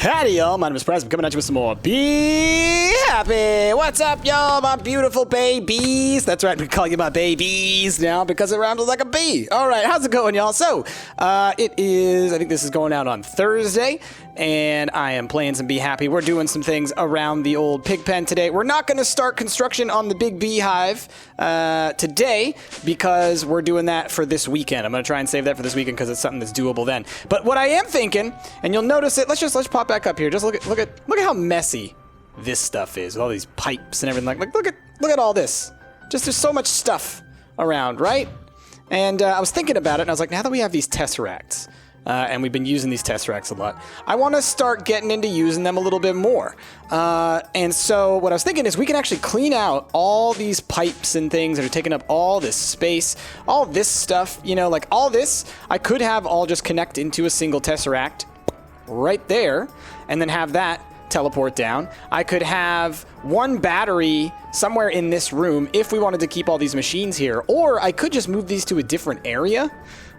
Howdy, y'all. My name is Prez. I'm coming at you with some more Be Happy. What's up, y'all? My beautiful babies. That's right. We call you my babies now because it rhymes like a bee. All right. How's it going, y'all? So, it is, I think this is going out on Thursday, and I am playing some Be Happy. We're doing some things around the old pig pen today. We're not going to start construction on the big beehive today because we're doing that for this weekend. I'm going to try and save that for this weekend because it's something that's doable then. But what I am thinking, and you'll notice it, let's pop back up here. Just look at how messy this stuff is with all these pipes and everything. Like look at all this. Just there's so much stuff around, right? And I was thinking about it, and I was like, now that we have these tesseracts, and we've been using these tesseracts a lot, I want to start getting into using them a little bit more. And so what I was thinking is we can actually clean out all these pipes and things that are taking up all this space, all this stuff, you know, like all this, I could have all just connect into a single tesseract right there, and then have that teleport down. I could have one battery somewhere in this room if we wanted to keep all these machines here, or I could just move these to a different area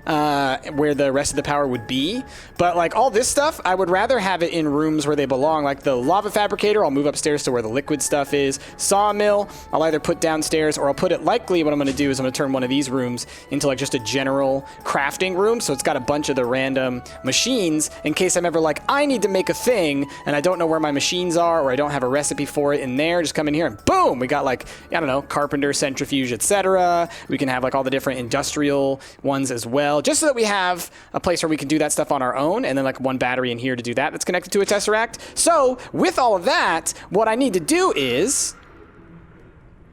where the rest of the power would be. But like all this stuff, I would rather have it in rooms where they belong. Like the lava fabricator, I'll move upstairs to where the liquid stuff is. Sawmill, I'll either put downstairs, or I'll put it, likely what I'm going to do is I'm going to turn one of these rooms into like just a general crafting room. So it's got a bunch of the random machines in case I'm ever like, I need to make a thing and I don't know where my machines are, or I don't have a recipe for it in there. Just come in here and boom, we got like, I don't know, carpenter, centrifuge, etc. We can have like all the different industrial ones as well, just so that we have a place where we can do that stuff on our own, and then like one battery in here to do that that's connected to a tesseract. So with all of that, what I need to do is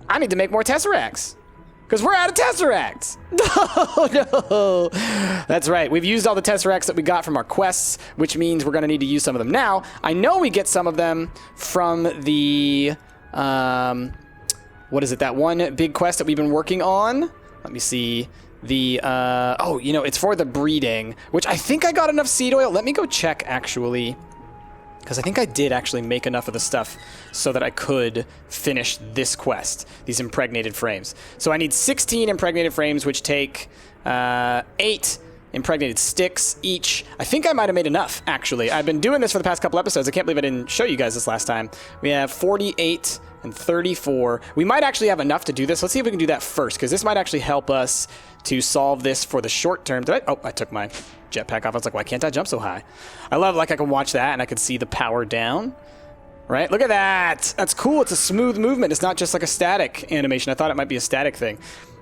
I need to make more tesseracts because we're out of tesseracts. No. That's right. We've used all the tesseracts that we got from our quests, which means we're going to need to use some of them now. I know we get some of them from the what is it, that one big quest that we've been working on. Let me see. The, oh, you know, it's for the breeding, which I think I got enough seed oil. Let me go check, actually, because I think I did actually make enough of the stuff so that I could finish this quest, these impregnated frames. So I need 16 impregnated frames, which take 8 impregnated sticks each. I think I might have made enough, actually. I've been doing this for the past couple episodes. I can't believe I didn't show you guys this last time. We have 48 and 34. We might actually have enough to do this. Let's see if we can do that first, because this might actually help us to solve this for the short term. Oh, I took my jetpack off. I was like, why can't I jump so high? I love, like, I can watch that and I can see the power down. Right? Look at that. That's cool. It's a smooth movement. It's not just like a static animation. I thought it might be a static thing.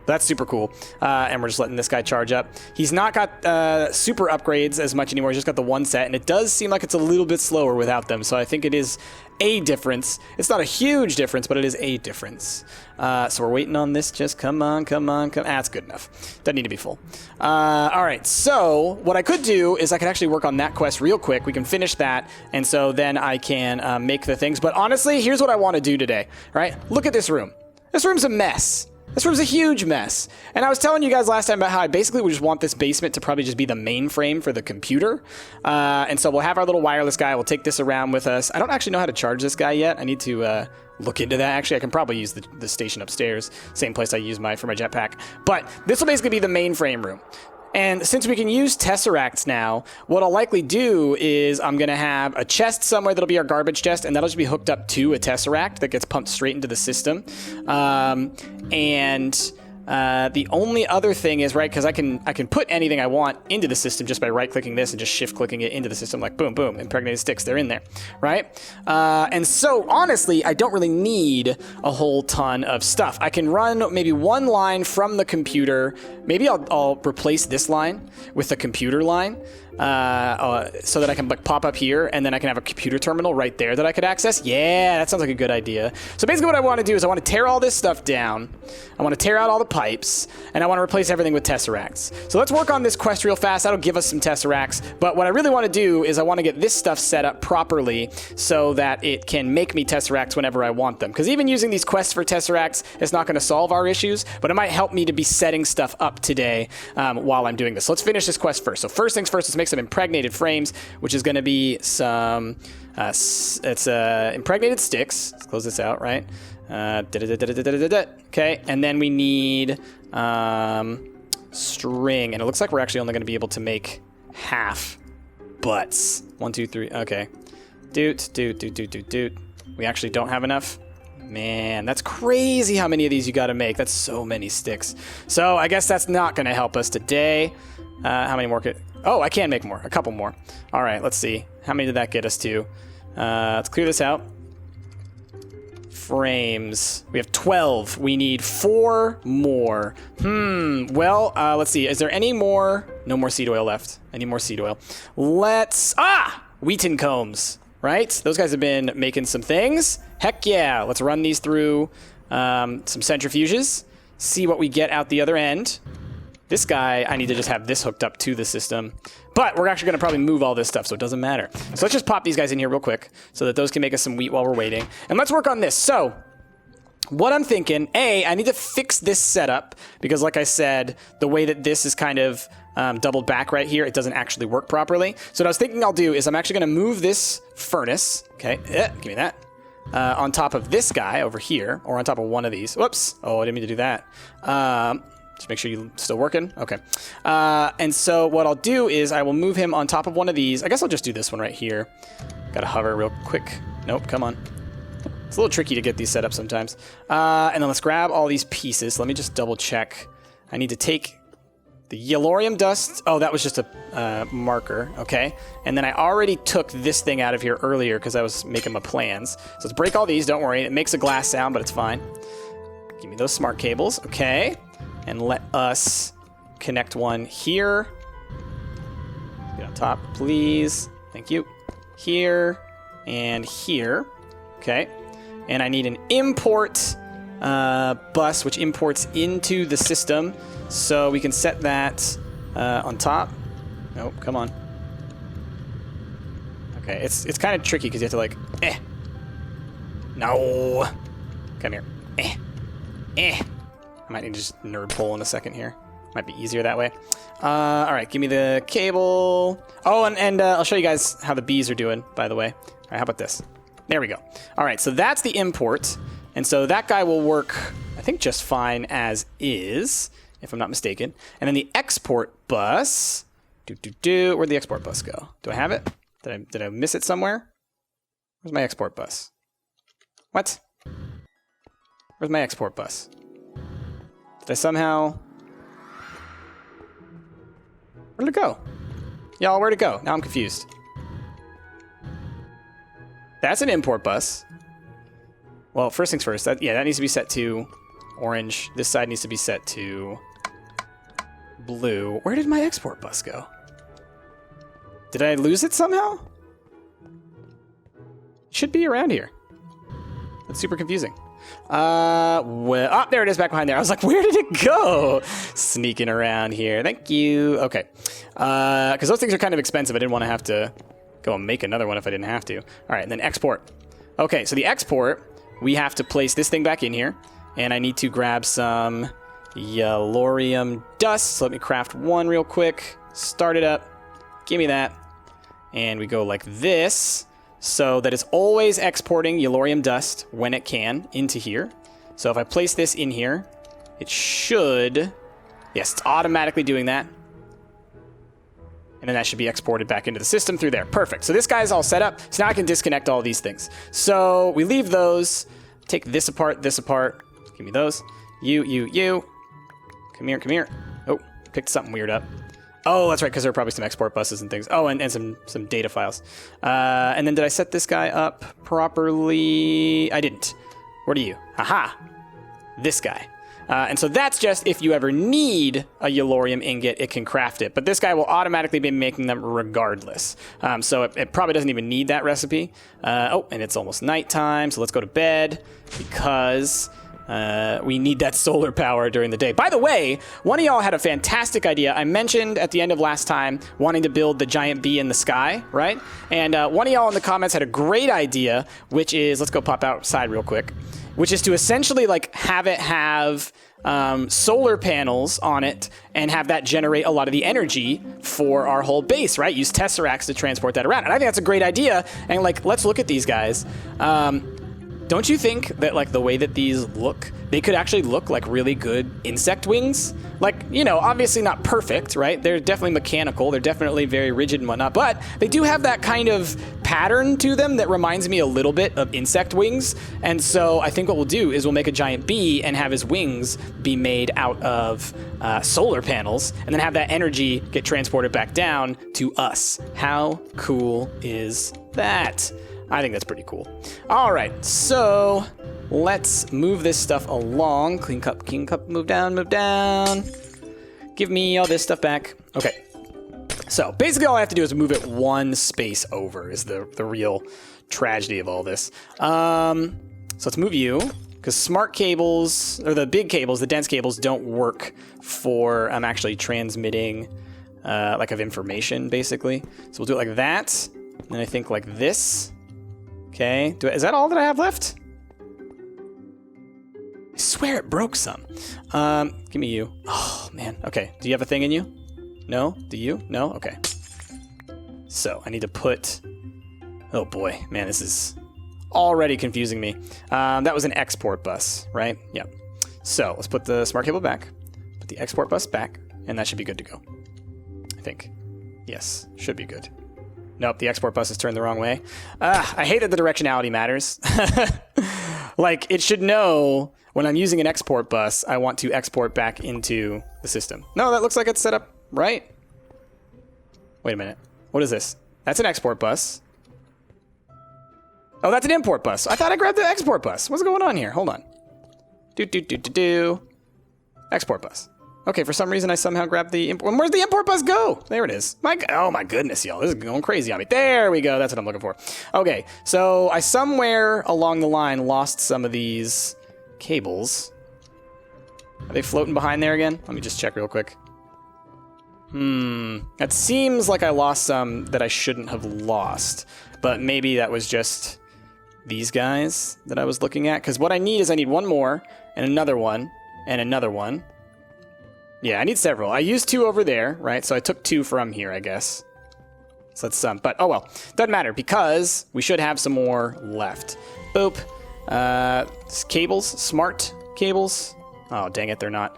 That's super cool. And we're just letting this guy charge up. He's not got super upgrades as much anymore. He's just got the one set, and it does seem like it's a little bit slower without them. So I think it is a difference. It's not a huge difference, but it is a difference. So we're waiting on this. Just come on. That's good enough. Doesn't need to be full. All right. So what I could do is I could actually work on that quest real quick. We can finish that, and so then I can make the things. But honestly, here's what I want to do today. Right? Look at this room. This room's a mess. This room's a huge mess. And I was telling you guys last time about how I basically would just want this basement to probably just be the mainframe for the computer. And so we'll have our little wireless guy. We'll take this around with us. I don't actually know how to charge this guy yet. I need to look into that. Actually, I can probably use the station upstairs. Same place I use for my jetpack. But this will basically be the mainframe room. And since we can use tesseracts now, what I'll likely do is I'm going to have a chest somewhere that'll be our garbage chest, and that'll just be hooked up to a tesseract that gets pumped straight into the system. The only other thing is, right, because I can put anything I want into the system just by right-clicking this and just shift-clicking it into the system, like boom, boom, impregnated sticks, they're in there, right? And so, honestly, I don't really need a whole ton of stuff. I can run maybe one line from the computer. Maybe I'll replace this line with the computer line. So that I can like pop up here, and then I can have a computer terminal right there that I could access. Yeah, that sounds like a good idea. So basically what I want to do is I want to tear all this stuff down. I want to tear out all the pipes, and I want to replace everything with tesseracts. So let's work on this quest real fast. That'll give us some tesseracts. But what I really want to do is I want to get this stuff set up properly so that it can make me tesseracts whenever I want them. Because even using these quests for tesseracts is not going to solve our issues, but it might help me to be setting stuff up today while I'm doing this. So let's finish this quest first. So first things first, let's make some impregnated frames, which is going to be some impregnated sticks. Let's close this out, right? Okay, and then we need string, and it looks like we're actually only going to be able to make half butts. 1, 2, 3. Okay, Doot. We actually don't have enough. Man, that's crazy how many of these you got to make. That's so many sticks. So I guess that's not going to help us today. How many more? Oh, I can make more. A couple more. All right, let's see. How many did that get us to? Let's clear this out. Frames. We have 12. We need 4 more. Well, let's see. Is there any more? No more seed oil left. Any more seed oil? Let's... Wheaton combs. Right? Those guys have been making some things. Heck yeah. Let's run these through some centrifuges. See what we get out the other end. This guy, I need to just have this hooked up to the system. But we're actually going to probably move all this stuff, so it doesn't matter. So let's just pop these guys in here real quick so that those can make us some wheat while we're waiting. And let's work on this. So what I'm thinking, I need to fix this setup because like I said, the way that this is kind of doubled back right here, it doesn't actually work properly. So what I was thinking I'll do is I'm actually going to move this furnace. Okay, give me that. On top of this guy over here, or on top of one of these. Whoops. Oh, I didn't mean to do that. Just make sure you're still working. Okay. And so what I'll do is I will move him on top of one of these. I guess I'll just do this one right here. Gotta hover real quick. Nope, come on. It's a little tricky to get these set up sometimes. And then let's grab all these pieces. Let me just double check. I need to take the yellorium dust. Oh, that was just a marker. Okay. And then I already took this thing out of here earlier because I was making my plans. So let's break all these. Don't worry. It makes a glass sound, but it's fine. Give me those smart cables. Okay. And let us connect one here. Get on top, please. Thank you. Here and here. Okay. And I need an import bus, which imports into the system. So we can set that on top. Nope, come on. Okay, it's kind of tricky because you have to like, No. Come here. I might need to just nerd pull in a second here. Might be easier that way. All right, give me the cable. Oh, and I'll show you guys how the bees are doing, by the way. All right, how about this? There we go. All right, so that's the import. And so that guy will work, I think, just fine as is, if I'm not mistaken. And then the export bus. Where'd the export bus go? Do I have it? Did I miss it somewhere? Where's my export bus? What? Where's my export bus? Did I somehow... Where'd it go? Y'all, where'd it go? Now I'm confused. That's an import bus. Well, first things first. That needs to be set to orange. This side needs to be set to blue. Where did my export bus go? Did I lose it somehow? It should be around here. That's super confusing. Well, there it is back behind there. I was like, where did it go? Sneaking around here. Thank you. Okay. Because those things are kind of expensive. I didn't want to have to go and make another one if I didn't have to. All right, and then export. Okay, so the export, we have to place this thing back in here. And I need to grab some yellorium dust. So let me craft one real quick. Start it up. Give me that. And we go like this. So that it's always exporting yellorium dust when it can into here. So if I place this in here, it should... Yes, it's automatically doing that. And then that should be exported back into the system through there. Perfect. So this guy's all set up. So now I can disconnect all these things. So we leave those. Take this apart, this apart. Give me those. You. Come here. Oh, picked something weird up. Oh, that's right, because there are probably some export buses and things. Oh, and some data files. And then did I set this guy up properly? I didn't. What are you? Haha. This guy. And so that's just if you ever need a yellorium ingot, it can craft it. But this guy will automatically be making them regardless. So it probably doesn't even need that recipe. Oh, and it's almost nighttime, so let's go to bed because... we need that solar power during the day. By the way, one of y'all had a fantastic idea. I mentioned at the end of last time wanting to build the giant bee in the sky, right? And one of y'all in the comments had a great idea, which is, let's go pop outside real quick, which is to essentially like have it have solar panels on it and have that generate a lot of the energy for our whole base, right? Use tesseracts to transport that around. And I think that's a great idea. And like, let's look at these guys. Don't you think that, like, the way that these look, they could actually look like really good insect wings? Like, you know, obviously not perfect, right? They're definitely mechanical. They're definitely very rigid and whatnot, but they do have that kind of pattern to them that reminds me a little bit of insect wings. And so I think what we'll do is we'll make a giant bee and have his wings be made out of solar panels, and then have that energy get transported back down to us. How cool is that? I think that's pretty cool. All right, so let's move this stuff along. Clean cup, move down, move down. Give me all this stuff back. Okay, so basically all I have to do is move it one space over is the real tragedy of all this. So let's move you, because smart cables, or the big cables, the dense cables, don't work for actually transmitting like of information, basically. So we'll do it like that, and I think like this. Okay, is that all that I have left? I swear it broke some. Give me you. Oh, man. Okay, do you have a thing in you? No? Do you? No? Okay. So, I need to put... Oh, boy. Man, this is already confusing me. That was an export bus, right? Yep. So, let's put the smart cable back. Put the export bus back, and that should be good to go. I think. Yes, should be good. Nope, the export bus is turned the wrong way. I hate that the directionality matters. Like, it should know when I'm using an export bus, I want to export back into the system. No, that looks like it's set up right. Wait a minute. What is this? That's an export bus. Oh, that's an import bus. I thought I grabbed the export bus. What's going on here? Hold on. Export bus. Okay, for some reason I somehow grabbed the import. Where'd the import bus go? There it is. Oh my goodness, y'all. This is going crazy on me. There we go. That's what I'm looking for. Okay, so I somewhere along the line lost some of these cables. Are they floating behind there again? Let me just check real quick. That seems like I lost some that I shouldn't have lost. But maybe that was just these guys that I was looking at. Because what I need is I need one more, and another one, and another one. Yeah, I need several. I used 2 over there, right? So I took 2 from here, I guess. So that's some. But, oh well. Doesn't matter, because we should have some more left. Boop. Cables. Smart cables. Oh, dang it, they're not.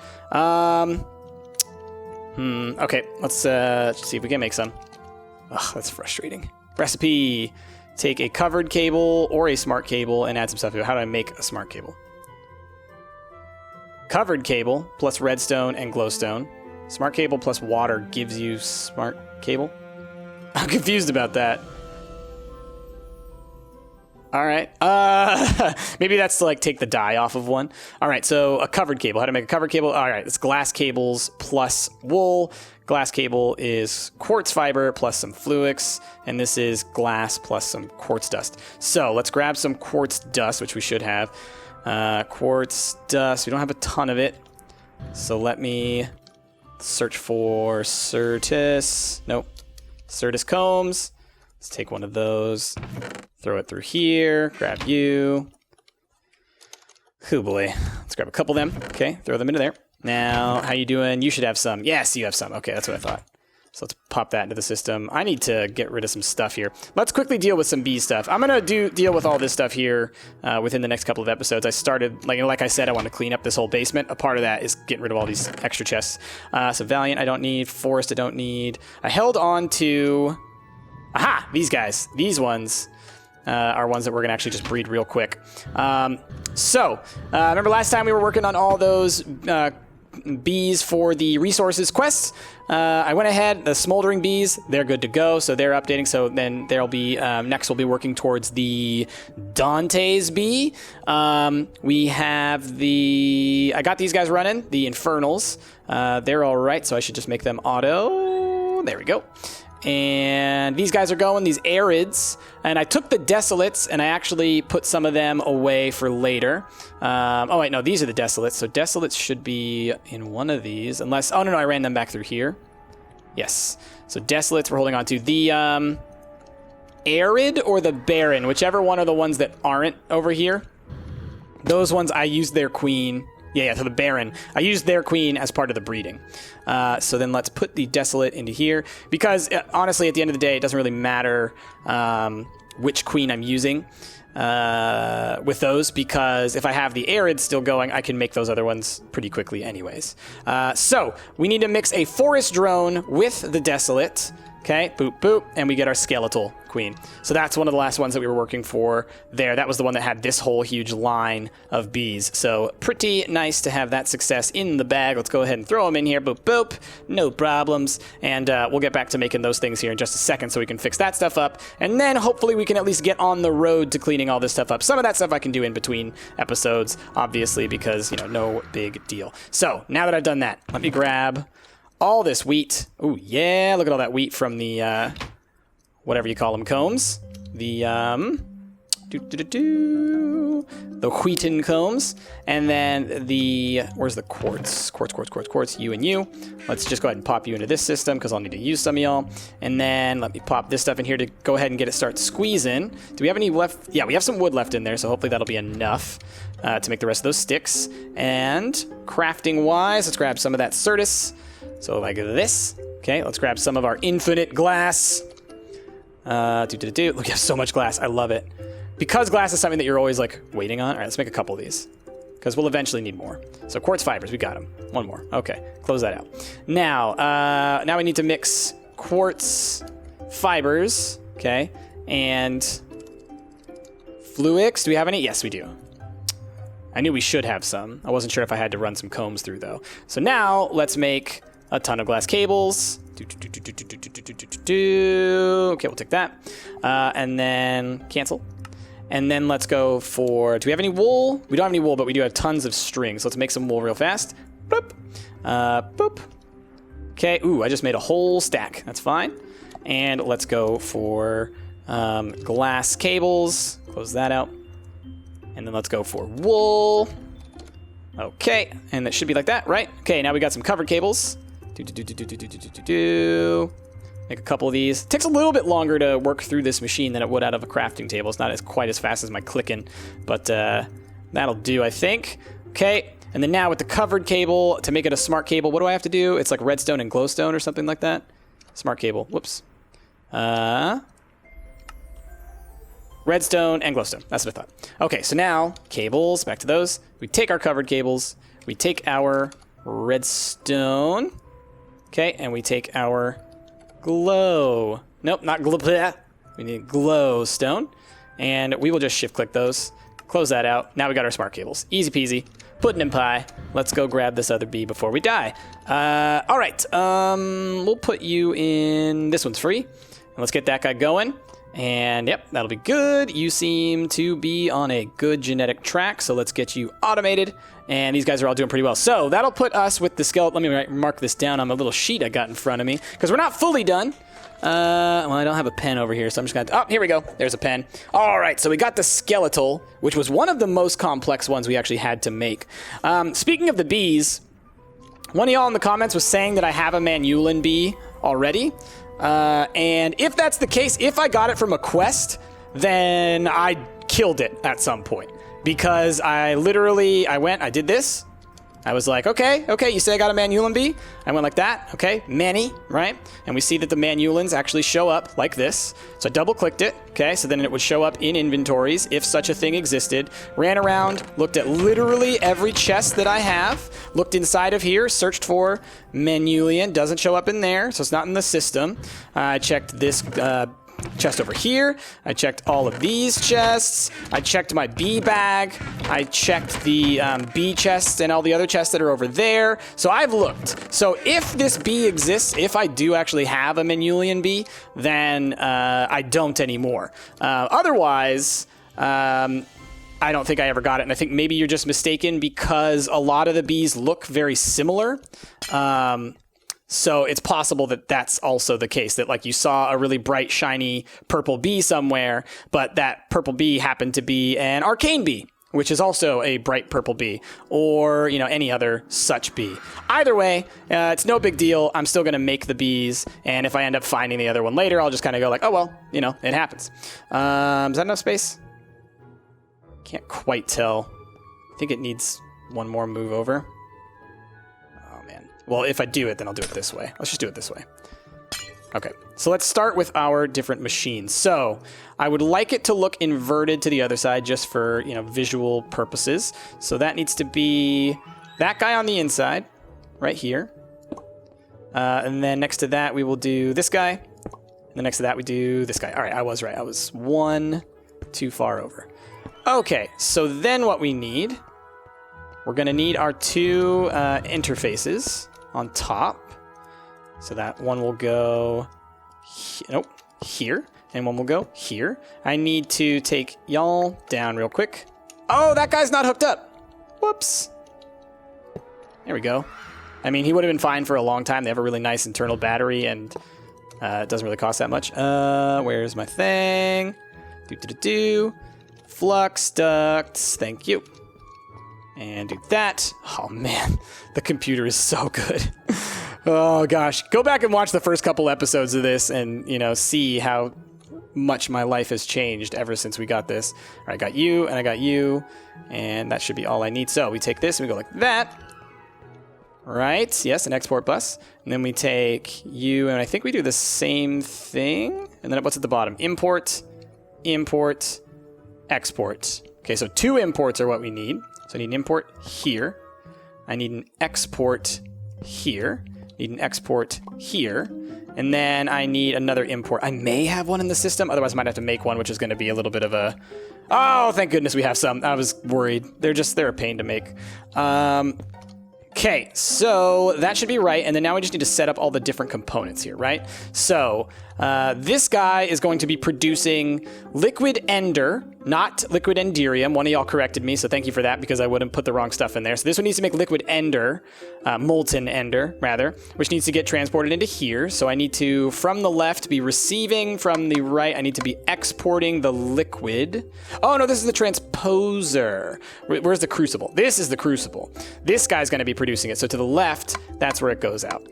Okay, let's see if we can make some. Ugh, that's frustrating. Recipe. Take a covered cable or a smart cable and add some stuff to it. How do I make a smart cable? Covered cable plus redstone and glowstone. Smart cable plus water gives you smart cable? I'm confused about that. All right. Maybe that's to like take the dye off of one. All right, so a covered cable. How to make a covered cable? All right, it's glass cables plus wool. Glass cable is quartz fiber plus some fluix, and this is glass plus some quartz dust. So let's grab some quartz dust, which we should have. Quartz dust. We don't have a ton of it. So let me search for Certus. Nope. Certus combs. Let's take one of those. Throw it through here. Grab you. Oh boy. Let's grab a couple of them. Okay. Throw them into there. Now, how you doing? You should have some. Yes, you have some. Okay, that's what I thought. So let's pop that into the system. I need to get rid of some stuff here. Let's quickly deal with some bee stuff. I'm going to deal with all this stuff here within the next couple of episodes. I started, like I said, I want to clean up this whole basement. A part of that is getting rid of all these extra chests. So Valiant, I don't need. Forest, I don't need. I held on to... Aha! These guys. These ones are ones that we're going to actually just breed real quick. Remember last time we were working on all those... bees for the resources quests. I went ahead, the smoldering bees, they're good to go, so they're updating. So then there'll be, next we'll be working towards the Dante's bee. We have I got these guys running, the Infernals. They're all right, so I should just make them auto. There we go. And these guys are going, these Arids. And I took the Desolates, and I actually put some of them away for later. Oh, wait, no, these are the Desolates. So Desolates should be in one of these, unless... Oh, no, I ran them back through here. Yes. So Desolates we're holding on to. The Arid or the Barren, whichever one are the ones that aren't over here. Those ones, I used their queen... Yeah, so the Baron. I used their queen as part of the breeding. So then let's put the Desolate into here. Because, honestly, at the end of the day, it doesn't really matter which queen I'm using with those, because if I have the arid still going, I can make those other ones pretty quickly anyways. So we need to mix a forest drone with the desolate. Okay, boop, boop, and we get our skeletal queen. So that's one of the last ones that we were working for there. That was the one that had this whole huge line of bees. So pretty nice to have that success in the bag. Let's go ahead and throw them in here. Boop, boop, no problems. And we'll get back to making those things here in just a second so we can fix that stuff up. And then hopefully we can at least get on the road to cleaning all this stuff up. Some of that stuff I can do in between episodes, obviously, because, you know, no big deal. So now that I've done that, let me grab all this wheat. Oh yeah, look at all that wheat from the whatever you call them, combs. The wheaten combs. And then the, where's the quartz? Quartz, you and you. Let's just go ahead and pop you into this system because I'll need to use some of y'all. And then let me pop this stuff in here to go ahead and get it start squeezing. Do we have any left? Yeah, we have some wood left in there, so hopefully that'll be enough to make the rest of those sticks. And crafting wise, let's grab some of that Certus. So like this. Okay, let's grab some of our infinite glass. Look, you have so much glass. I love it. Because glass is something that you're always like waiting on. All right, let's make a couple of these because we'll eventually need more. So quartz fibers, we got them. One more. Okay, close that out. Now, now we need to mix quartz fibers. Okay, and fluix. Do we have any? Yes, we do. I knew we should have some. I wasn't sure if I had to run some combs through though. So now let's make a ton of glass cables. Okay, we'll take that. And then cancel. And then let's go for, do we have any wool? We don't have any wool, but we do have tons of string. So let's make some wool real fast. Boop. Boop. Okay, ooh, I just made a whole stack. That's fine. And let's go for glass cables. Close that out. And then let's go for wool. Okay, and that should be like that, right? Okay, now we got some covered cables. Make a couple of these. It takes a little bit longer to work through this machine than it would out of a crafting table. It's not as quite as fast as my clicking, but that'll do, I think. Okay, and then now with the covered cable, to make it a smart cable, what do I have to do? It's like redstone and glowstone or something like that. Smart cable, whoops. Redstone and glowstone, that's what I thought. Okay, so now, cables, back to those. We take our covered cables, we take our redstone, okay, and we take our glow. Nope, not glow. We need glowstone. And we will just shift click those. Close that out. Now we got our smart cables. Easy peasy. Pudding and pie. Let's go grab this other bee before we die. All right. We'll put you in. This one's free. And let's get that guy going. And yep, that'll be good. You seem to be on a good genetic track. So let's get you automated. And these guys are all doing pretty well. So that'll put us with the skeleton. Let me mark this down on my little sheet I got in front of me, because we're not fully done. Well, I don't have a pen over here, so I'm just going to... Oh, here we go. There's a pen. All right, so we got the skeletal, which was one of the most complex ones we actually had to make. Speaking of the bees, one of y'all in the comments was saying that I have a Manulan bee already. And if that's the case, if I got it from a quest, then I killed it at some point. Because I did this. I was like, okay, you say I got a Manulan bee? I went like that, okay, Manny, right? And we see that the Manulans actually show up like this. So I double clicked it, okay, so then it would show up in inventories if such a thing existed. Ran around, looked at literally every chest that I have, looked inside of here, searched for Manulian, doesn't show up in there, so it's not in the system. I checked this chest over here. I checked all of these chests. I checked my bee bag. I checked the bee chests and all the other chests that are over there. So I've looked. So if this bee exists, if I do actually have a Manulian bee, then I don't anymore. Otherwise, I don't think I ever got it. And I think maybe you're just mistaken because a lot of the bees look very similar. So it's possible that that's also the case, that like you saw a really bright, shiny purple bee somewhere, but that purple bee happened to be an arcane bee, which is also a bright purple bee, or, you know, any other such bee. Either way, it's no big deal. I'm still going to make the bees, and if I end up finding the other one later, I'll just kind of go like, oh, well, you know, it happens. Is that enough space? Can't quite tell. I think it needs one more move over. Well, if I do it, then I'll do it this way. Let's just do it this way. Okay, so let's start with our different machines. So I would like it to look inverted to the other side just for, you know, visual purposes. So that needs to be that guy on the inside, right here. And then next to that, we will do this guy. And then next to that, we do this guy. All right, I was right. I was one too far over. Okay, so then what we need, we're going to need our two interfaces on top. So that one will go, here, and one will go here. I need to take y'all down real quick. Oh, that guy's not hooked up. Whoops. There we go. I mean, he would have been fine for a long time. They have a really nice internal battery, and it doesn't really cost that much. Where's my thing? Flux ducts, thank you. And do that. Oh man, the computer is so good. Oh gosh, go back and watch the first couple episodes of this and, you know, see how much my life has changed ever since we got this. All right, I got you and I got you, and that should be all I need. So we take this and we go like that. Right, yes, an export bus. And then we take you, and I think we do the same thing. And then what's at the bottom? Import, import, export. Okay, so two imports are what we need. So I need an import here. I need an export here. Need an export here. And then I need another import. I may have one in the system. Otherwise, I might have to make one, which is going to be a little bit of a... Oh, thank goodness we have some. I was worried. They're a pain to make. Okay, so that should be right. And then now we just need to set up all the different components here, right? So this guy is going to be producing liquid ender, not liquid enderium. One of y'all corrected me, so thank you for that, because I wouldn't put the wrong stuff in there. So this one needs to make liquid ender, molten ender, rather, which needs to get transported into here. So I need to, from the left, be receiving. From the right, I need to be exporting the liquid. Oh, no, this is the transposer. Where's the crucible? This is the crucible. This guy's going to be producing it. So to the left, that's where it goes out.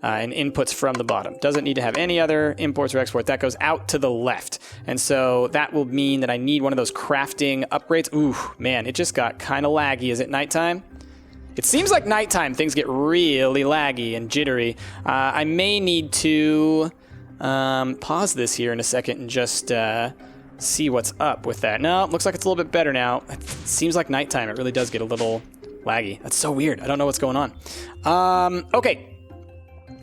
And inputs from the bottom. Doesn't need to have any other imports or exports. That goes out to the left. And so that will mean that I need one of those crafting upgrades. Ooh, man, it just got kind of laggy. Is it nighttime? It seems like nighttime things get really laggy and jittery. I may need to pause this here in a second and just see what's up with that. No, looks like it's a little bit better now. It seems like nighttime. It really does get a little laggy. That's so weird. I don't know what's going on. Okay.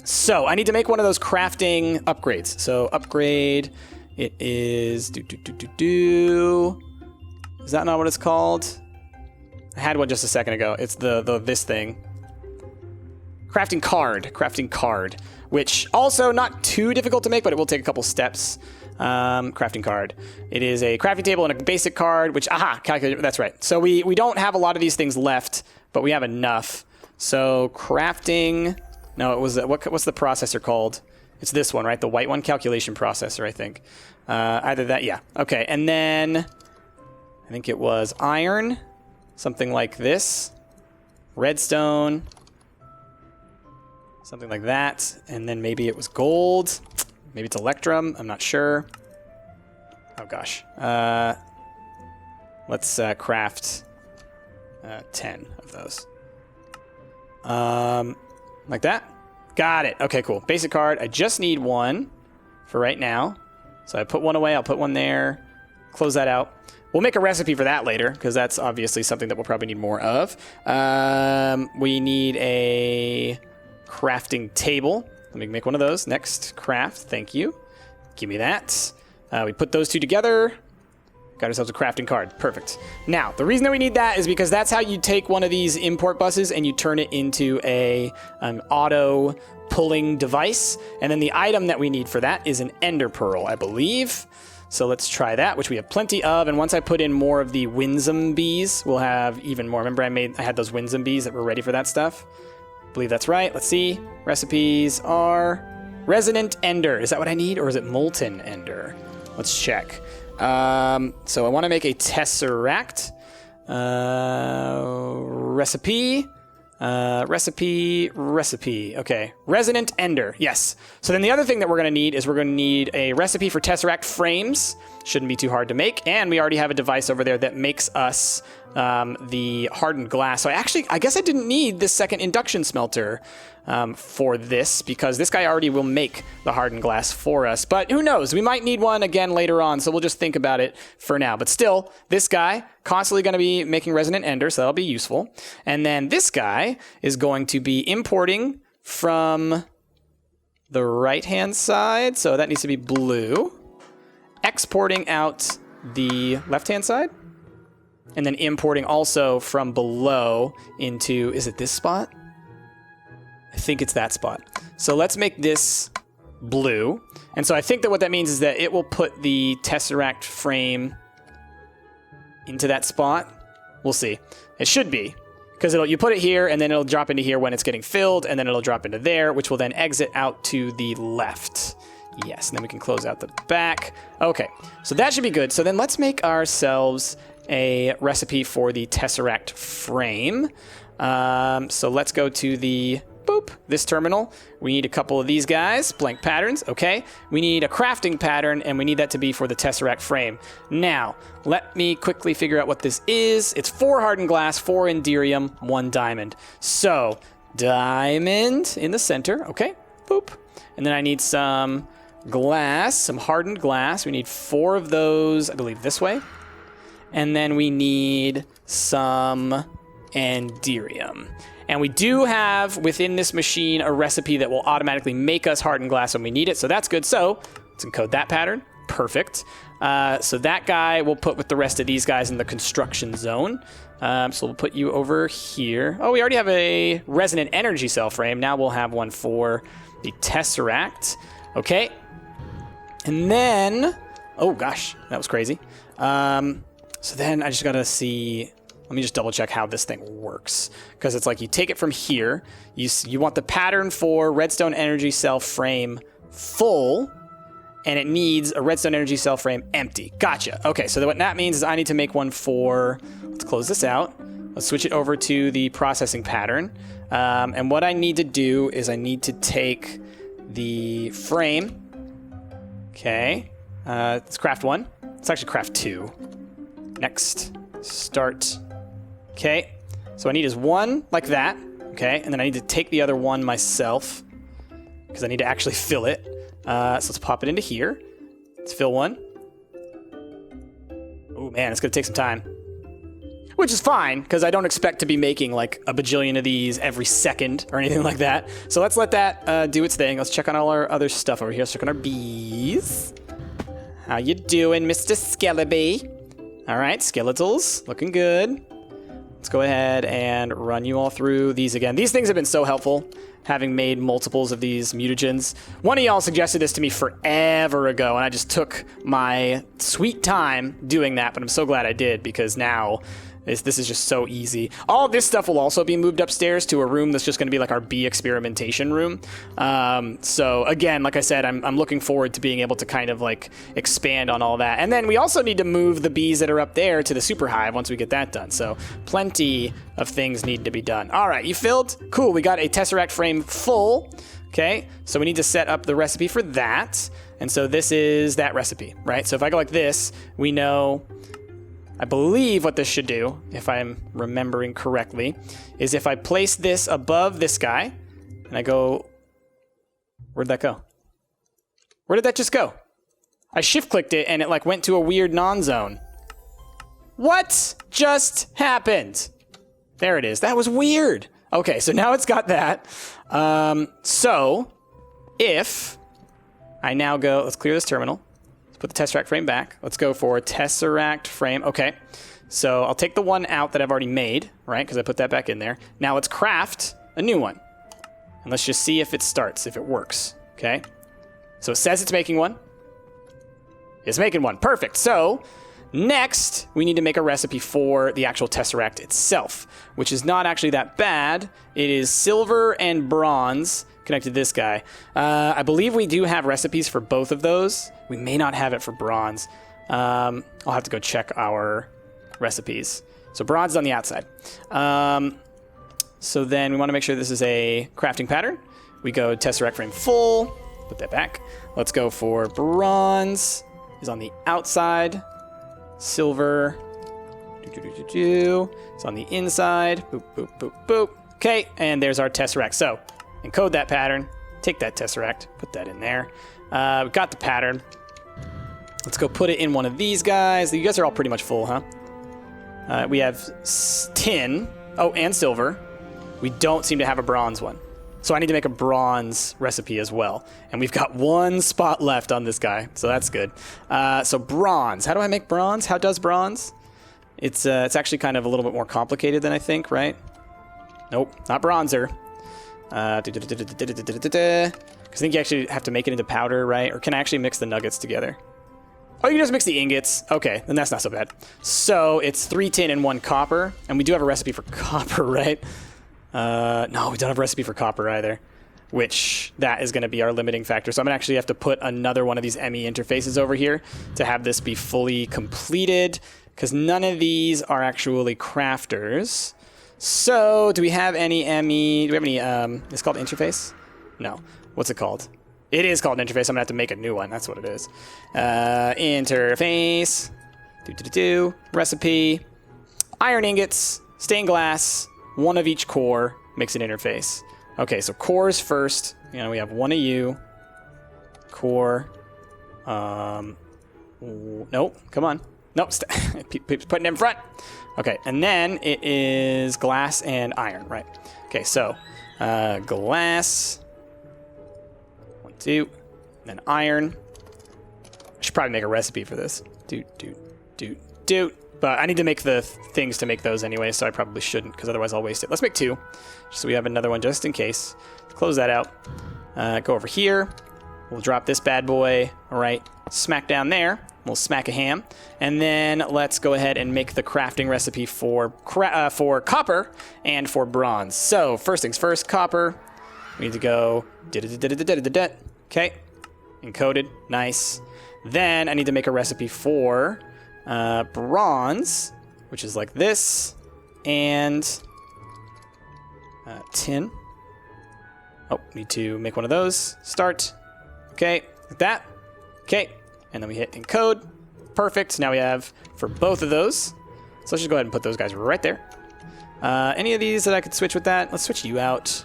So I need to make one of those crafting upgrades. So upgrade, it is Is that not what it's called? I had one just a second ago. It's this thing. Crafting card, which also not too difficult to make, but it will take a couple steps. Crafting card. It is a crafting table and a basic card, which, calculator, that's right. So we don't have a lot of these things left, but we have enough. So crafting... No, it was, what's the processor called? It's this one, right? The white one, calculation processor, I think. Either that, yeah. Okay, and then I think it was iron, something like this. Redstone, something like that. And then maybe it was gold. Maybe it's electrum, I'm not sure. Oh gosh. Let's craft 10 of those. Like that? Got it. Okay, cool. Basic card. I just need one for right now. So I put one away. I'll put one there. Close that out. We'll make a recipe for that later, because that's obviously something that we'll probably need more of. We need a crafting table. Let me make one of those. Next, craft. Thank you. Give me that. We put those two together. Got ourselves a crafting card. Perfect. Now, the reason that we need that is because that's how you take one of these import buses and you turn it into an auto pulling device. And then the item that we need for that is an ender pearl, I believe. So let's try that, which we have plenty of. And once I put in more of the winsome bees, we'll have even more. Remember I had those winsome bees that were ready for that stuff? I believe that's right. Let's see. Recipes are resonant ender. Is that what I need, or is it molten ender? Let's check. So I want to make a tesseract. Recipe. Okay. Resonant ender. Yes. So then the other thing that we're going to need is we're going to need a recipe for tesseract frames. Shouldn't be too hard to make. And we already have a device over there that makes us the hardened glass. So I guess I didn't need this second induction smelter. for this, because this guy already will make the hardened glass for us. But who knows? We might need one again later on, so we'll just think about it for now. But still, this guy constantly going to be making resonant ender, so that'll be useful. And then this guy is going to be importing from the right-hand side, so that needs to be blue. Exporting out the left-hand side. And then importing also from below into, is it this spot? I think it's that spot. So let's make this blue. And so I think that what that means is that it will put the Tesseract frame into that spot. We'll see. It should be. Because you put it here, and then it'll drop into here when it's getting filled, and then it'll drop into there, which will then exit out to the left. Yes, and then we can close out the back. Okay, so that should be good. So then let's make ourselves a recipe for the Tesseract frame. So let's go to the this terminal. We need a couple of these guys, blank patterns. Okay, we need a crafting pattern, and we need that to be for the Tesseract frame. Now, let me quickly figure out what this is. It's 4 hardened glass, 4 inderium, 1 diamond. So diamond in the center. Okay, boop. And then I need some glass, some hardened glass. We need 4 of those, I believe, this way. And then we need some inderium. And we do have within this machine a recipe that will automatically make us hardened glass when we need it. So that's good. So let's encode that pattern. Perfect. So that guy we'll put with the rest of these guys in the construction zone. So we'll put you over here. Oh, we already have a resonant energy cell frame. Now we'll have one for the Tesseract. Okay. And then, oh gosh, that was crazy. So then I just got to see, let me just double check how this thing works. Because it's like you take it from here, you want the pattern for redstone energy cell frame full, and it needs a redstone energy cell frame empty. Gotcha. Okay, so what that means is I need to make one for, let's close this out. Let's switch it over to the processing pattern. And what I need to do is I need to take the frame. Okay, let's craft 1. Let's actually craft 2. Next, start. Okay, so I need is 1 like that. Okay, and then I need to take the other one myself because I need to actually fill it. So let's pop it into here. Let's fill 1. Oh man, it's gonna take some time. Which is fine, because I don't expect to be making like a bajillion of these every second or anything like that. So let's let that do its thing. Let's check on all our other stuff over here. Let's check on our bees. How you doing, Mr. Skellebee? All right, skeletals, looking good. Let's go ahead and run you all through these again. These things have been so helpful, having made multiples of these mutagens. One of y'all suggested this to me forever ago, and I just took my sweet time doing that, but I'm so glad I did, because now this is just so easy. All this stuff will also be moved upstairs to a room that's just going to be like our bee experimentation room. So again, like I said, I'm looking forward to being able to kind of like expand on all that. And then we also need to move the bees that are up there to the super hive once we get that done. So plenty of things need to be done. All right, you filled? Cool, we got a Tesseract frame full. Okay, so we need to set up the recipe for that. And so this is that recipe, right? So if I go like this, we know, I believe what this should do, if I'm remembering correctly, is if I place this above this guy, and I go, where'd that go? Where did that just go? I shift-clicked it, and it like went to a weird non-zone. What just happened? There it is. That was weird. Okay, so now it's got that. So if I now go, let's clear this terminal. Put the Tesseract frame back. Let's go for Tesseract frame. Okay, so I'll take the one out that I've already made, right? Because I put that back in there. Now let's craft a new one. And let's just see if it starts, if it works. Okay, so it says it's making one. It's making one. Perfect. So next, we need to make a recipe for the actual Tesseract itself, which is not actually that bad. It is silver and bronze connected to this guy. I believe we do have recipes for both of those. We may not have it for bronze. I'll have to go check our recipes. So bronze is on the outside. So then we want to make sure this is a crafting pattern. We go Tesseract frame full. Put that back. Let's go for bronze. Is on the outside. Silver. It's on the inside. Boop, boop, boop, boop. Okay, and there's our Tesseract. So encode that pattern, take that tesseract, put that in there. We've got the pattern. Let's go put it in one of these guys. You guys are all pretty much full, huh? We have tin. Oh, and silver. We don't seem to have a bronze one. So I need to make a bronze recipe as well. And we've got one spot left on this guy, so that's good. So bronze. How do I make bronze? How does bronze? It's actually kind of a little bit more complicated than I think, right? Nope, not bronzer. Because I think you actually have to make it into powder, right? Or can I actually mix the nuggets together? Oh, you can just mix the ingots. Okay, then that's not so bad. So it's 3 tin and 1 copper. And we do have a recipe for copper, right? No, we don't have a recipe for copper either. Which, that is going to be our limiting factor. So I'm going to actually have to put another one of these ME interfaces over here to have this be fully completed. Because none of these are actually crafters. So, do we have any ME? Do we have any, it's called interface? No. What's it called? It is called an interface. I'm going to have to make a new one. That's what it is. Interface. Recipe. Iron ingots. Stained glass. 1 of each core makes an interface. Okay, so cores first. You know, we have 1 of you. Core. Nope. Come on. Nope. Putting it in front. Okay, and then it is glass and iron, right? Okay, so glass. 1, 2. Then iron. I should probably make a recipe for this. But I need to make the things to make those anyway, so I probably shouldn't, because otherwise I'll waste it. Let's make 2, just so we have another one just in case. Close that out. Go over here. We'll drop this bad boy right smack down there. We'll smack a ham. And then let's go ahead and make the crafting recipe for copper and for bronze. So first things first, copper. We need to go... Okay. Encoded. Nice. Then I need to make a recipe for bronze, which is like this. And tin. Oh, need to make one of those. Start. Okay, like that. Okay. And then we hit encode. Perfect. Now we have for both of those. So let's just go ahead and put those guys right there. Any of these that I could switch with that? Let's switch you out.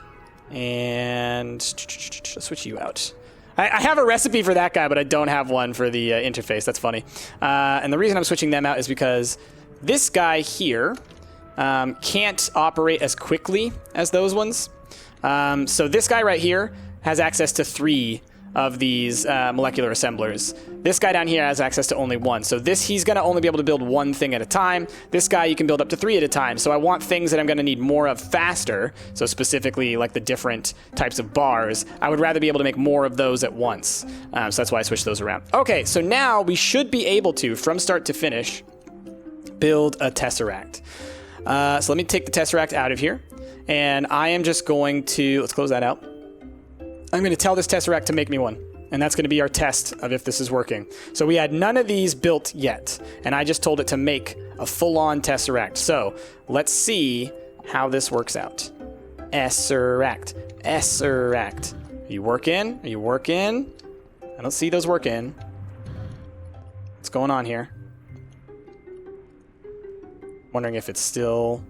And let's switch you out. I have a recipe for that guy, but I don't have one for the interface. That's funny. And the reason I'm switching them out is because this guy here can't operate as quickly as those ones. So this guy right here has access to 3 of these molecular assemblers. This guy down here has access to only 1. So he's going to only be able to build 1 thing at a time. This guy you can build up to 3 at a time. So I want things that I'm going to need more of faster. So specifically like the different types of bars. I would rather be able to make more of those at once. So that's why I switched those around. Okay, so now we should be able to, from start to finish, build a tesseract. So let me take the tesseract out of here. And I am just going to, let's close that out. I'm going to tell this tesseract to make me one. And that's going to be our test of if this is working. So we had none of these built yet. And I just told it to make a full-on tesseract. So let's see how this works out. Tesseract. Tesseract. Are you working? Are you working? I don't see those working. What's going on here? Wondering if it's still...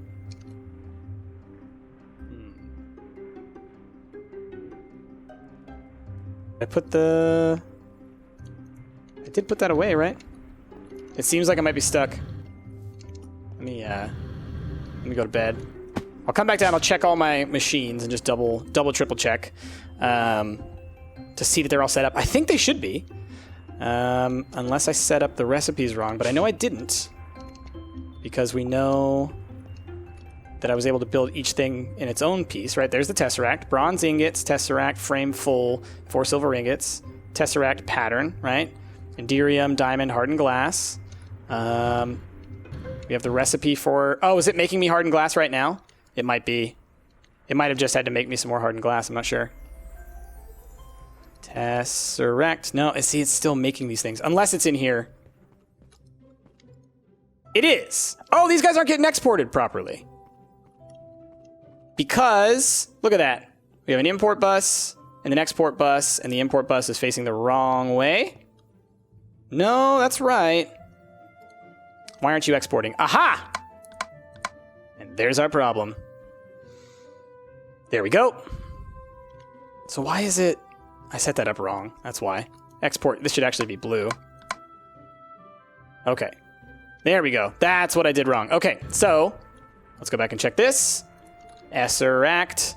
I did put that away, right? It seems like I might be stuck. Let me go to bed. I'll come back down, I'll check all my machines and just double, triple check to see that they're all set up. I think they should be. Unless I set up the recipes wrong, but I know I didn't. Because we know that I was able to build each thing in its own piece, right? There's the tesseract, bronze ingots, tesseract, frame full, 4 silver ingots, tesseract pattern, right? Inderium, diamond, hardened glass. We have the recipe for... Oh, is it making me hardened glass right now? It might be. It might have just had to make me some more hardened glass. I'm not sure. Tesseract. No, see, it's still making these things. Unless it's in here. It is. Oh, these guys aren't getting exported properly. Because, look at that. We have an import bus and an export bus, and the import bus is facing the wrong way. No, that's right. Why aren't you exporting? Aha! And there's our problem. There we go. So why is it... I set that up wrong. That's why. Export. This should actually be blue. Okay. There we go. That's what I did wrong. Okay, so let's go back and check this. Tesseract.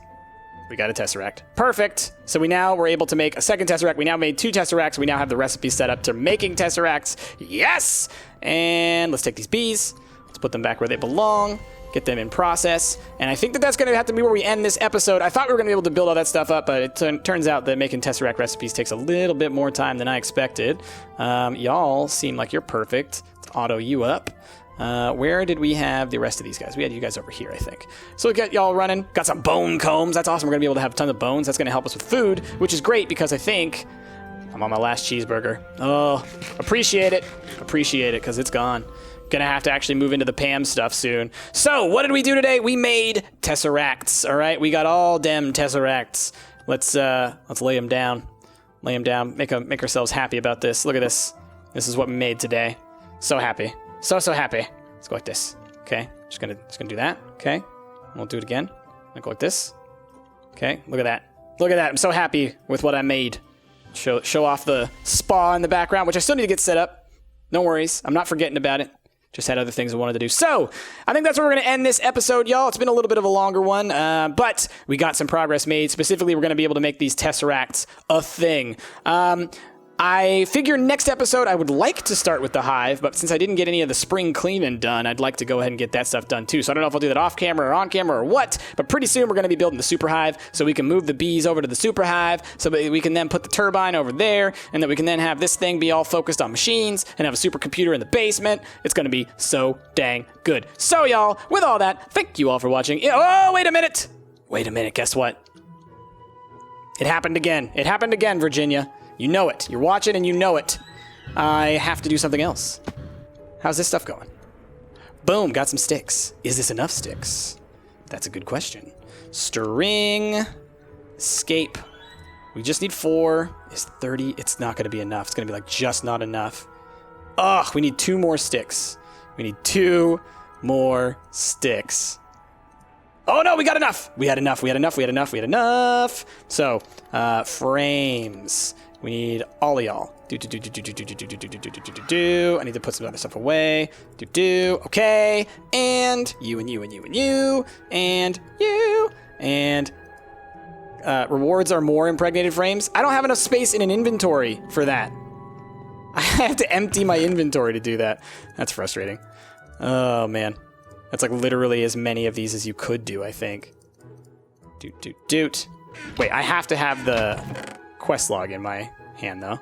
We got a Tesseract. Perfect. So we're able to make a second Tesseract. We now made 2 Tesseracts. We now have the recipe set up to making Tesseracts. Yes! And let's take these bees. Let's put them back where they belong. Get them in process. And I think that's going to have to be where we end this episode. I thought we were going to be able to build all that stuff up, but it turns out that making Tesseract recipes takes a little bit more time than I expected. Y'all seem like you're perfect. Let's auto you up. Where did we have the rest of these guys? We had you guys over here, I think. So we got y'all running. Got some bone combs. That's awesome. We're going to be able to have tons of bones. That's going to help us with food, which is great because I think I'm on my last cheeseburger. Oh, appreciate it. Appreciate it because it's gone. Gonna have to actually move into the Pam stuff soon. So, what did we do today? We made Tesseracts, all right? We got all dem Tesseracts. Let's lay them down. Lay them down. Make ourselves happy about this. Look at this. This is what we made today. So happy. So happy. Let's go like this. Okay. Just gonna do that. Okay. We'll do it again. I'll go like this. Okay. Look at that. Look at that. I'm so happy with what I made. Show off the spa in the background, which I still need to get set up. No worries. I'm not forgetting about it. Just had other things I wanted to do. So, I think that's where we're going to end this episode, y'all. It's been a little bit of a longer one, but we got some progress made. Specifically, we're going to be able to make these Tesseracts a thing. I figure next episode I would like to start with the hive, but since I didn't get any of the spring cleaning done, I'd like to go ahead and get that stuff done too. So I don't know if I'll do that off camera or on camera or what, but pretty soon we're going to be building the super hive so we can move the bees over to the super hive so that we can then put the turbine over there and that we can then have this thing be all focused on machines and have a supercomputer in the basement. It's going to be so dang good. So y'all, with all that, thank you all for watching. Oh, wait a minute. Wait a minute. Guess what? It happened again. It happened again, Virginia. You know it. You're watching and you know it. I have to do something else. How's this stuff going? Boom, got some sticks. Is this enough sticks? That's a good question. String. Escape. We just need 4. Is 30? It's not going to be enough. It's going to be like just not enough. Ugh, we need 2 more sticks. We need 2 more sticks. Oh no, we got enough. We had enough. We had enough. We had enough. We had enough. So, frames. We need all of y'all. I need to put some other stuff away. Okay. And you and you and you and you and you and rewards are more impregnated frames. I don't have enough space in an inventory for that. I have to empty my inventory to do that. That's frustrating. Oh man. That's like literally as many of these as you could do, I think. Doot. Wait, I have to have the quest log in my hand, though.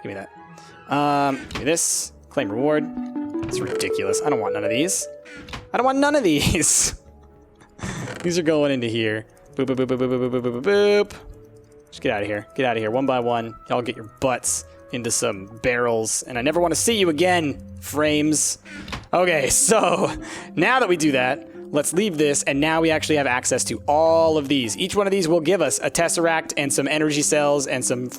Give me that. Give me this. Claim reward. It's ridiculous. I don't want none of these. I don't want none of these. These are going into here. Boop, boop, boop, boop, boop, boop, boop, boop, boop. Just get out of here. Get out of here. One by one. Y'all get your butts into some barrels. And I never want to see you again, frames. Okay, so now that we do that, let's leave this, and now we actually have access to all of these. Each one of these will give us a Tesseract and some energy cells and some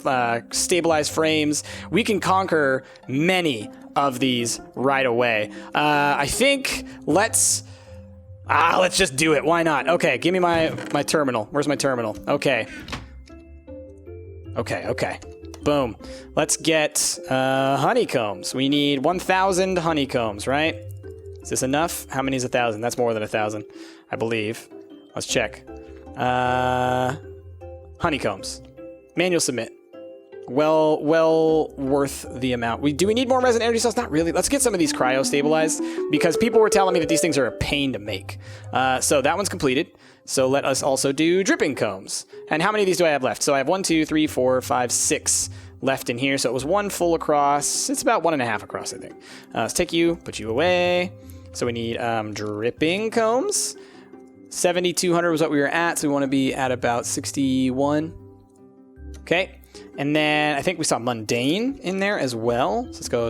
stabilized frames. We can conquer many of these right away. I think let's just do it. Why not? Okay, give me my terminal. Where's my terminal? Okay. Boom. Let's get honeycombs. We need 1,000 honeycombs, right? Is this enough? How many is 1,000? That's more than 1,000, I believe. Let's check. Honeycombs. Manual submit. Well worth the amount. Do we need more resin energy cells? Not really. Let's get some of these cryo stabilized because people were telling me that these things are a pain to make. So that one's completed. So let us also do dripping combs. And how many of these do I have left? So I have 1, 2, 3, 4, 5, 6 left in here. So it was 1 full across. It's about 1.5 across, I think. Let's take you, put you away. So we need dripping combs. 7,200 was what we were at, so we want to be at about 61. Okay, and then I think we saw mundane in there as well. So let's go.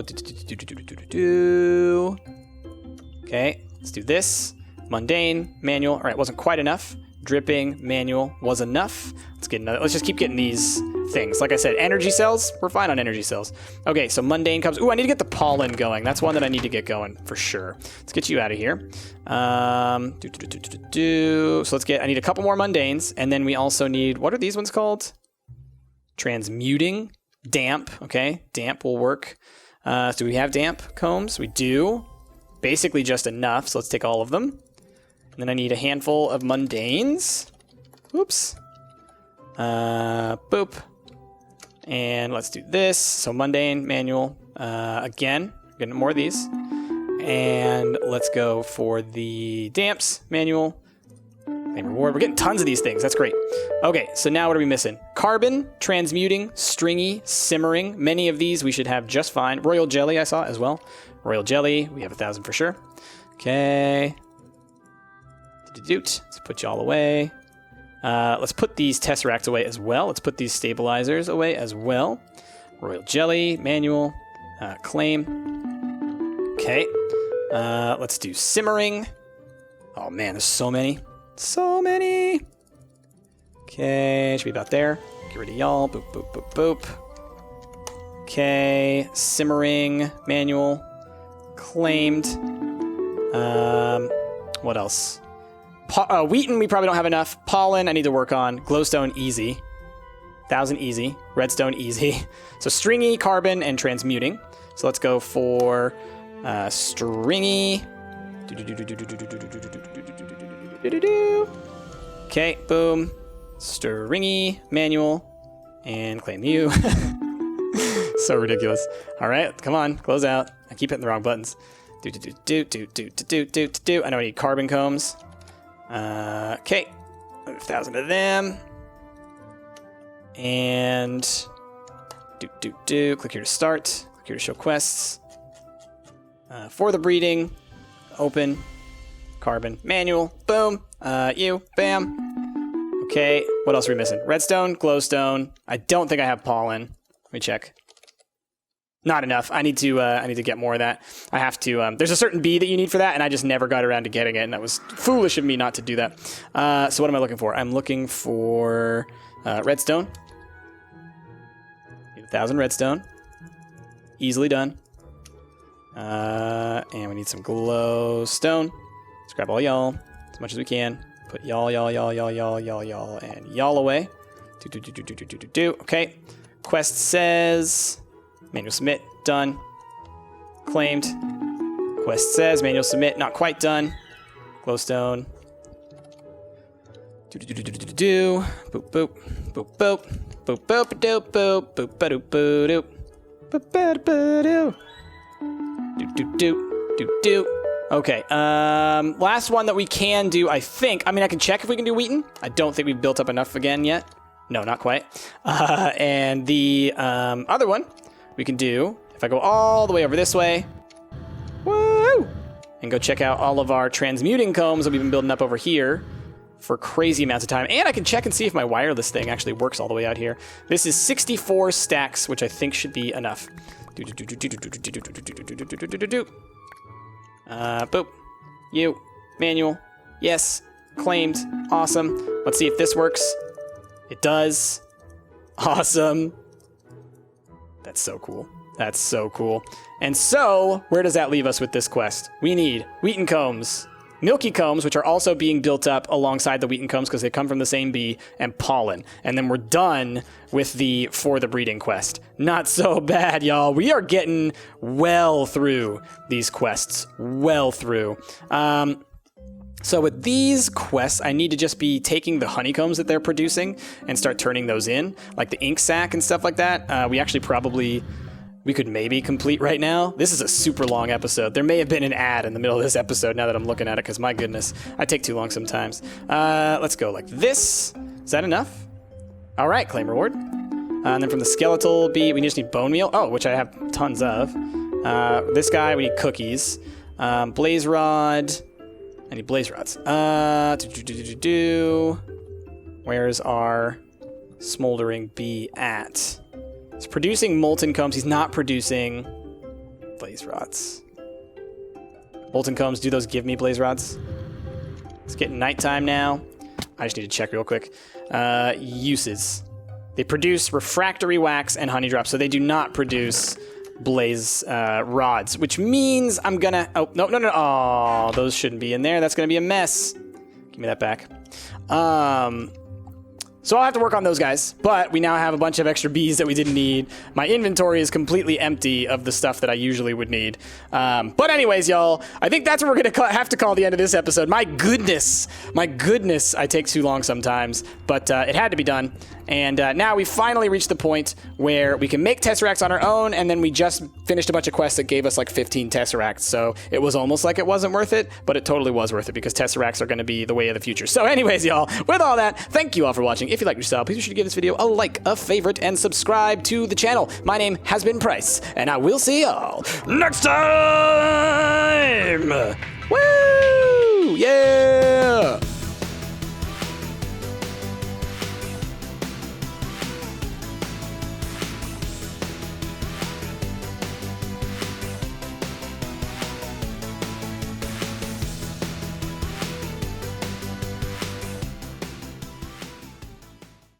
Okay, let's do this. Mundane, manual. All right, wasn't quite enough. Dripping, manual was enough. Let's get another. Let's just keep getting these things. Like I said, energy cells. We're fine on energy cells. Okay, so mundane comes. Ooh, I need to get the pollen going. That's one that I need to get going for sure. Let's get you out of here. So let's get. I need a couple more mundanes, and then we also need. What are these ones called? transmuting, damp. Okay, damp will work. So do we have damp combs? We do. Basically just enough, so let's take all of them. And then I need a handful of mundanes. Oops. Boop. And let's do this. So mundane, manual. Again, getting more of these. And let's go for the damps, manual. Claim reward. We're getting tons of these things. That's great. Okay, so now what are we missing? Carbon, transmuting, stringy, simmering. Many of these we should have just fine. Royal jelly I saw as well. Royal jelly, we have 1,000 for sure. Okay. Let's put you all away. Let's put these tesseracts away as well. Let's put these stabilizers away as well. Royal jelly, manual, claim. Okay. Let's do simmering. Oh man, there's so many. So many. Okay, should be about there. Get rid of y'all. Boop, boop, boop, boop. Okay, simmering, manual, claimed. What else? Wheaton, we probably don't have enough. Pollen, I need to work on. Glowstone, easy. 1,000 easy. Redstone, easy. So stringy, carbon, and transmuting. So let's go for stringy. Okay, boom. Stringy, manual, and claim you. So ridiculous. All right, come on, close out. I keep hitting the wrong buttons. I know I need carbon combs. Okay, 1,000 of them. And click here to start. Click here to show quests. For the breeding, open, carbon, manual, boom, you, bam. Okay, what else are we missing? Redstone, glowstone. I don't think I have pollen. Let me check. Not enough. I need to get more of that. I have to. There's a certain bee that you need for that, and I just never got around to getting it, and that was foolish of me not to do that. So what am I looking for? I'm looking for redstone. Need 1,000 redstone. Easily done. And we need some glowstone. Let's grab all y'all as much as we can. Put y'all, and y'all away. Okay. Quest says manual submit, done. Claimed. Quest says manual submit, not quite done. Glowstone. Boop, boop, boop, boop, boop, boop, boop, doop, boop, boop, ba doop, boop, boop, ba doop, doop. Okay, last one that we can do, I think. I mean, I can check if we can do Wheaton. I don't think we've built up enough again yet. No, not quite. And the other one we can do, if I go all the way over this way, woo, and go check out all of our transmuting combs that we've been building up over here for crazy amounts of time. And I can check and see if my wireless thing actually works all the way out here. This is 64 stacks, which I think should be enough. Boop. You. Manual. Yes. Claimed. Awesome. Let's see if this works. It does. Awesome. That's so cool. That's so cool. And so, where does that leave us with this quest? We need Wheaton combs, milky combs, which are also being built up alongside the Wheaton combs because they come from the same bee, and pollen. And then we're done with the for the breeding quest. Not so bad, y'all. We are getting well through these quests. Well through. So with these quests, I need to just be taking the honeycombs that they're producing and start turning those in, like the ink sac and stuff like that. We could maybe complete right now. This is a super long episode. There may have been an ad in the middle of this episode now that I'm looking at it, because my goodness, I take too long sometimes. Let's go like this. Is that enough? All right, claim reward. And then from the skeletal bee, we just need bone meal. Oh, which I have tons of. This guy, we need cookies. Blaze rod. I need blaze rods. Where's our smoldering bee at? He's producing molten combs. He's not producing blaze rods. Molten combs, do those give me blaze rods? It's getting nighttime now. I just need to check real quick. Uses. They produce refractory wax and honey drops, so they do not produce blaze rods, which means I'm gonna... Oh, no. Oh, those shouldn't be in there. That's gonna be a mess. Give me that back. So I'll have to work on those guys, but we now have a bunch of extra bees that we didn't need. My inventory is completely empty of the stuff that I usually would need. But anyways, y'all, I think that's what we're gonna have to call the end of this episode. My goodness, I take too long sometimes, but it had to be done. And now we finally reached the point where we can make Tesseracts on our own, and then we just finished a bunch of quests that gave us like 15 Tesseracts. So it was almost like it wasn't worth it, but it totally was worth it because Tesseracts are going to be the way of the future. So anyways, y'all, with all that, thank you all for watching. If you liked your style, please be sure to give this video a like, a favorite, and subscribe to the channel. My name has been Price, and I will see y'all next time! Woo! Yeah!